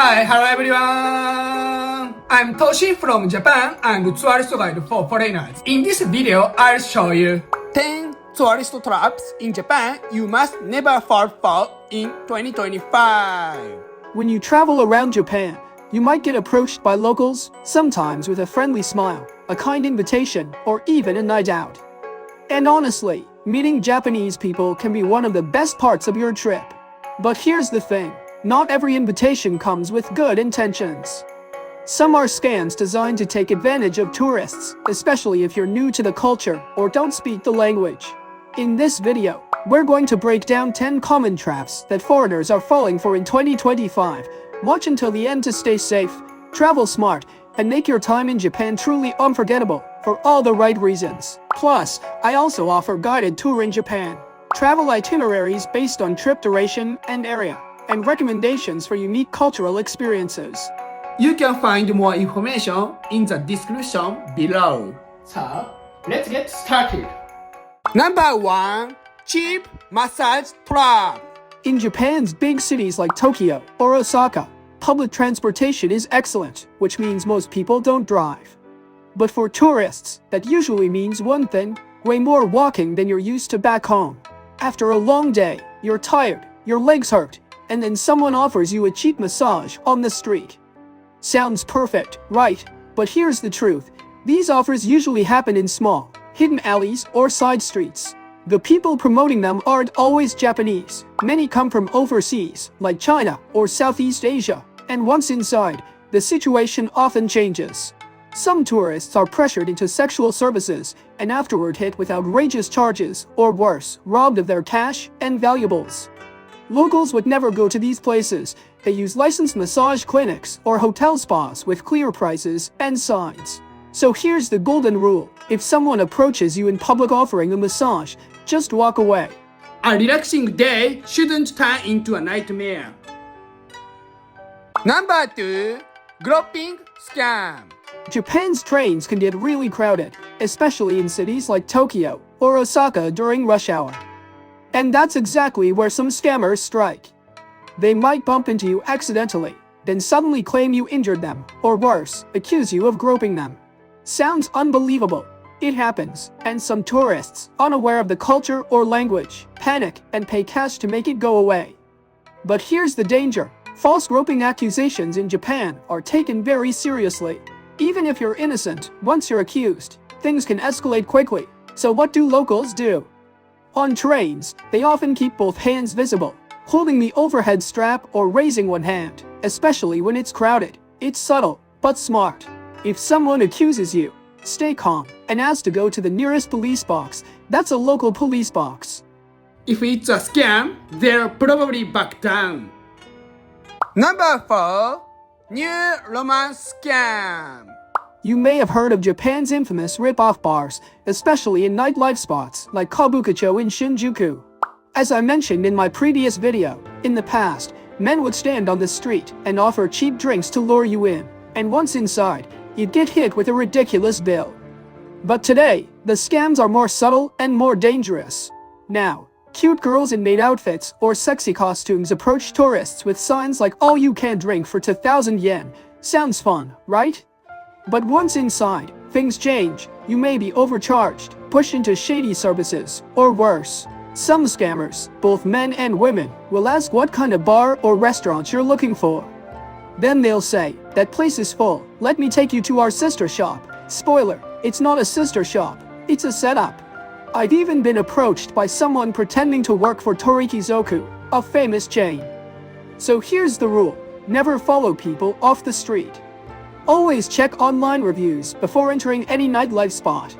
Hi, hello everyone! I'm Toshi from Japan and tourist guide for foreigners. In this video, I'll show you 10 tourist traps in Japan you must never fall for in 2025. When you travel around Japan, you might get approached by locals, sometimes with a friendly smile, a kind invitation, or even a night out. And honestly, meeting Japanese people can be one of the best parts of your trip. But here's the thing. Not every invitation comes with good intentions. Some are scams designed to take advantage of tourists, especially if you're new to the culture or don't speak the language. In this video, we're going to break down 10 common traps that foreigners are falling for in 2025. Watch until the end to stay safe, travel smart, and make your time in Japan truly unforgettable for all the right reasons. Plus, I also offer guided tour in Japan, travel itineraries based on trip duration and area, and recommendations for unique cultural experiences. You can find more information in the description below. So, let's get started. Number 1. Cheap massage trap. In Japan's big cities like Tokyo or Osaka, public transportation is excellent, which means most people don't drive. But for tourists, that usually means one thing: way more walking than you're used to back home. After a long day, you're tired, your legs hurt, and then someone offers you a cheap massage on the street. Sounds perfect, right? But here's the truth. These offers usually happen in small, hidden alleys or side streets. The people promoting them aren't always Japanese. Many come from overseas, like China or Southeast Asia. And once inside, the situation often changes. Some tourists are pressured into sexual services and afterward hit with outrageous charges, or worse, robbed of their cash and valuables. Locals would never go to these places. They use licensed massage clinics or hotel spas with clear prices and signs. So here's the golden rule. If someone approaches you in public offering a massage, just walk away. A relaxing day shouldn't turn into a nightmare. Number 2. Groping Scam. Japan's trains can get really crowded, especially in cities like Tokyo or Osaka during rush hour. And that's exactly where some scammers strike. They might bump into you accidentally, then suddenly claim you injured them, or worse, accuse you of groping them. Sounds unbelievable. It happens, and some tourists, unaware of the culture or language, panic and pay cash to make it go away. But here's the danger. False groping accusations in Japan are taken very seriously. Even if you're innocent, once you're accused, things can escalate quickly. So what do locals do? On trains, they often keep both hands visible, holding the overhead strap or raising one hand, especially when it's crowded. It's subtle, but smart. If someone accuses you, stay calm and ask to go to the nearest police box. That's a local police box. If it's a scam, they'll probably back down. Number 4. New romance scam. You may have heard of Japan's infamous rip-off bars, especially in nightlife spots like Kabukicho in Shinjuku. As I mentioned in my previous video, in the past, men would stand on the street and offer cheap drinks to lure you in, and once inside, you'd get hit with a ridiculous bill. But today, the scams are more subtle and more dangerous. Now, cute girls in maid outfits or sexy costumes approach tourists with signs like "all you can drink for 2,000 yen. Sounds fun, right? But once inside, things change. You may be overcharged, pushed into shady services, or worse. Some scammers, both men and women, will ask what kind of bar or restaurant you're looking for. Then they'll say, "That place is full. Let me take you to our sister shop." Spoiler, it's not a sister shop. It's a setup. I've even been approached by someone pretending to work for Torikizoku, a famous chain. So here's the rule. Never follow people off the street. Always check online reviews before entering any nightlife spot.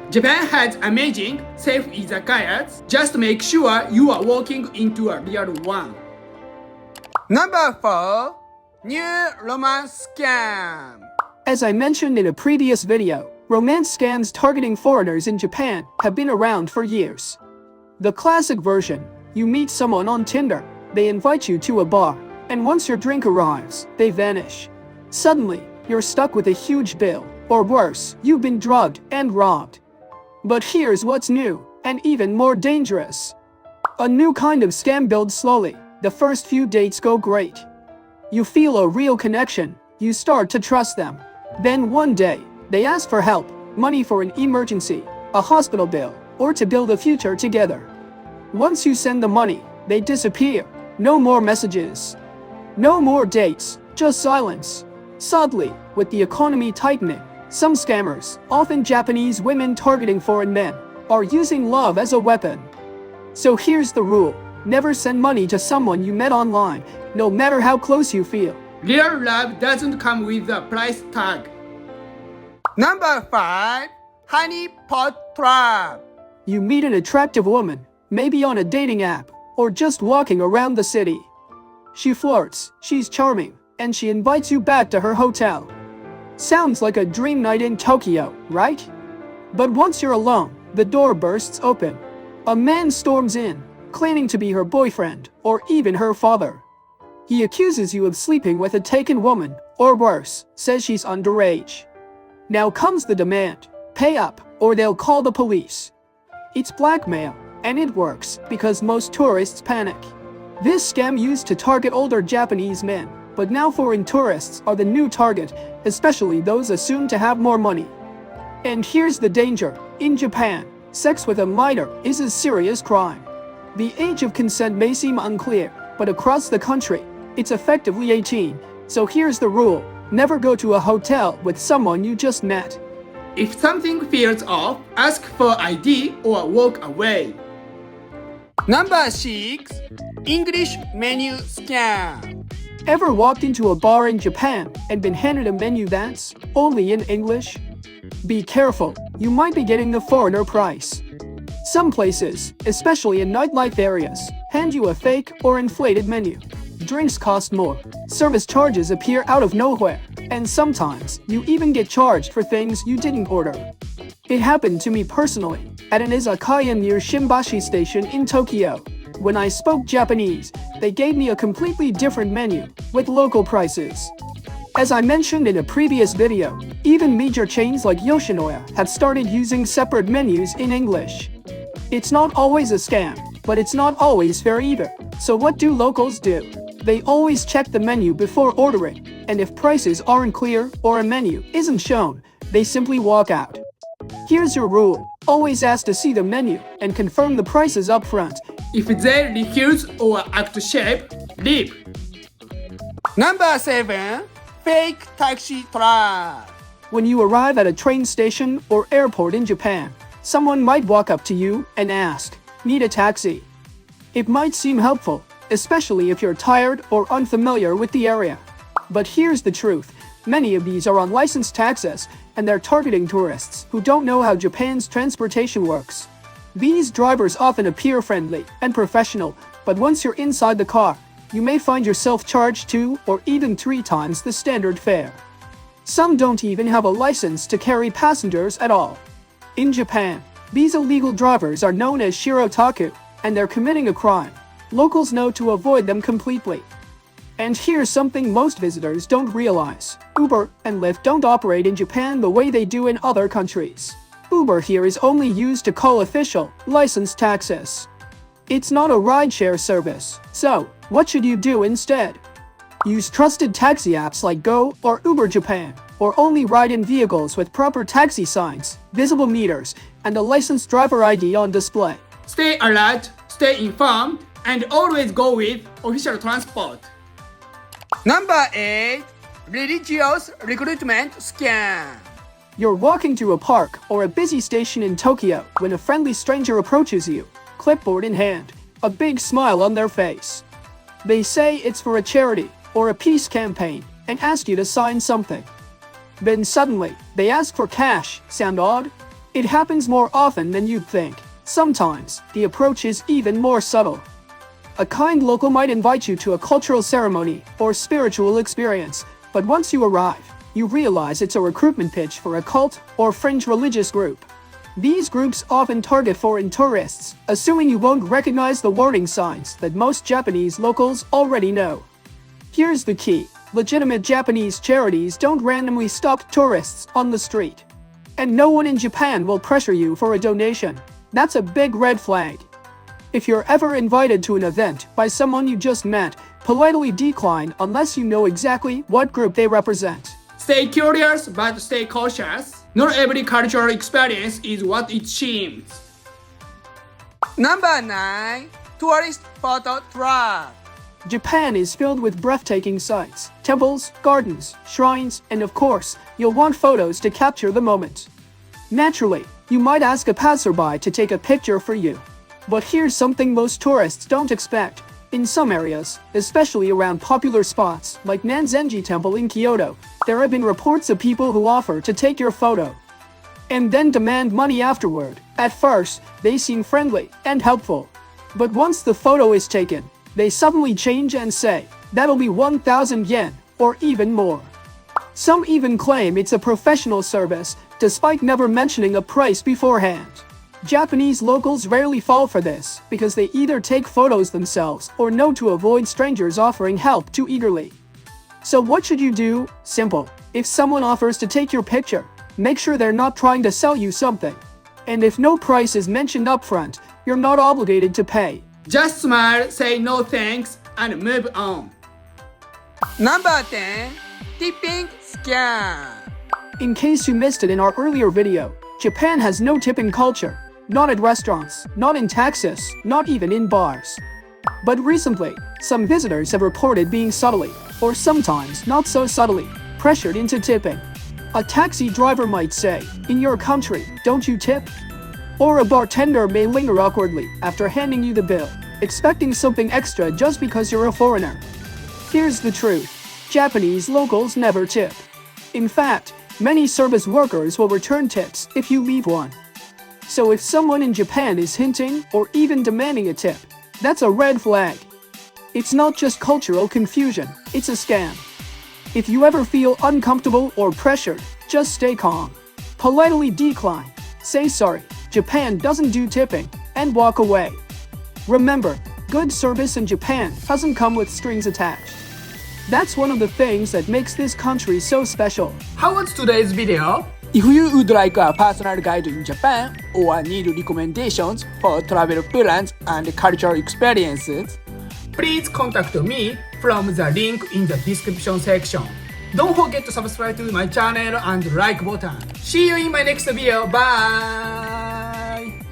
Japan has amazing, safe izakayas. Just make sure you are walking into a real one. Number 4. New romance scam. As I mentioned in a previous video, romance scams targeting foreigners in Japan have been around for years. The classic version: you meet someone on Tinder, they invite you to a bar, and once your drink arrives, they vanish. Suddenly, you're stuck with a huge bill, or worse, you've been drugged and robbed. But here's what's new, and even more dangerous. A new kind of scam builds slowly. The first few dates go great. You feel a real connection. You start to trust them. Then one day, they ask for help, money for an emergency, a hospital bill, or to build a future together. Once you send the money, they disappear. No more messages. No more dates, just silence. Sadly, with the economy tightening, some scammers, often Japanese women targeting foreign men, are using love as a weapon. So here's the rule. Never send money to someone you met online, no matter how close you feel. Real love doesn't come with a price tag. Number 5. Honey pot trap. You meet an attractive woman, maybe on a dating app, or just walking around the city. She flirts, she's charming, and she invites you back to her hotel. Sounds like a dream night in Tokyo, right? But once you're alone, the door bursts open. A man storms in, claiming to be her boyfriend, or even her father. He accuses you of sleeping with a taken woman, or worse, says she's underage. Now comes the demand. Pay up, or they'll call the police. It's blackmail, and it works because most tourists panic. This scam used to target older Japanese men, but now foreign tourists are the new target, especially those assumed to have more money. And here's the danger. In Japan, sex with a minor is a serious crime. The age of consent may seem unclear, but across the country, it's effectively 18. So here's the rule. Never go to a hotel with someone you just met. If something feels off, ask for ID or walk away. Number 6. English menu scam. Ever walked into a bar in Japan and been handed a menu that's only in English? Be careful, you might be getting the foreigner price. Some places, especially in nightlife areas, hand you a fake or inflated menu. Drinks cost more, service charges appear out of nowhere, and sometimes you even get charged for things you didn't order. It happened to me personally, at an izakaya near Shimbashi Station in Tokyo. When I spoke Japanese, they gave me a completely different menu, with local prices. As I mentioned in a previous video, even major chains like Yoshinoya have started using separate menus in English. It's not always a scam, but it's not always fair either. So what do locals do? They always check the menu before ordering, and if prices aren't clear or a menu isn't shown, they simply walk out. Here's your rule. Always ask to see the menu and confirm the prices up front. If they refuse or act shape, leave. Number 7. Fake taxi trap. When you arrive at a train station or airport in Japan, someone might walk up to you and ask, "Need a taxi?" It might seem helpful, especially if you're tired or unfamiliar with the area. But here's the truth. Many of these are unlicensed taxis, and they're targeting tourists who don't know how Japan's transportation works. These drivers often appear friendly and professional, but once you're inside the car, you may find yourself charged 2 or even 3 times the standard fare. Some don't even have a license to carry passengers at all. In Japan, these illegal drivers are known as shirotaku, and they're committing a crime. Locals know to avoid them completely. And here's something most visitors don't realize. Uber and Lyft don't operate in Japan the way they do in other countries. Uber here is only used to call official, licensed taxis. It's not a rideshare service. So, what should you do instead? Use trusted taxi apps like Go or Uber Japan, or only ride in vehicles with proper taxi signs, visible meters, and a licensed driver ID on display. Stay alert, stay informed, and always go with official transport. Number 8. Religious recruitment scam. You're walking through a park or a busy station in Tokyo when a friendly stranger approaches you, clipboard in hand, a big smile on their face. They say it's for a charity or a peace campaign and ask you to sign something. Then suddenly, they ask for cash. Sound odd? It happens more often than you'd think. Sometimes, the approach is even more subtle. A kind local might invite you to a cultural ceremony or spiritual experience, but once you arrive, you realize it's a recruitment pitch for a cult or fringe religious group. These groups often target foreign tourists, assuming you won't recognize the warning signs that most Japanese locals already know. Here's the key. Legitimate Japanese charities don't randomly stop tourists on the street. And no one in Japan will pressure you for a donation. That's a big red flag. If you're ever invited to an event by someone you just met, Politely decline unless you know exactly what group they represent. Stay curious but stay cautious. Not every cultural experience is what it seems. Number 9. Tourist photo trap. Japan is filled with breathtaking sights, temples, gardens, shrines, and of course, you'll want photos to capture the moment. Naturally, you might ask a passerby to take a picture for you. But here's something most tourists don't expect. In some areas, especially around popular spots like Nanzenji Temple in Kyoto, there have been reports of people who offer to take your photo and then demand money afterward. At first, they seem friendly and helpful. But once the photo is taken, they suddenly change and say, that'll be 1,000 yen, or even more. Some even claim it's a professional service, despite never mentioning a price beforehand. Japanese locals rarely fall for this, because they either take photos themselves or know to avoid strangers offering help too eagerly. So what should you do? Simple. If someone offers to take your picture, make sure they're not trying to sell you something. And if no price is mentioned upfront, you're not obligated to pay. Just smile, say no thanks, and move on. Number 10. Tipping Scam. In case you missed it in our earlier video, Japan has no tipping culture. Not at restaurants, not in taxis, not even in bars. But recently, some visitors have reported being subtly, or sometimes not so subtly, pressured into tipping. A taxi driver might say, in your country, don't you tip? Or a bartender may linger awkwardly after handing you the bill, expecting something extra just because you're a foreigner. Here's the truth. Japanese locals never tip. In fact, many service workers will return tips if you leave one. So if someone in Japan is hinting or even demanding a tip, that's a red flag. It's not just cultural confusion, it's a scam. If you ever feel uncomfortable or pressured, just stay calm. Politely decline, say sorry, Japan doesn't do tipping, and walk away. Remember, good service in Japan doesn't come with strings attached. That's one of the things that makes this country so special. How was today's video? If you would like a personal guide in Japan or need recommendations for travel plans and cultural experiences, please contact me from the link in the description section. Don't forget to subscribe to my channel and like button. See you in my next video. Bye!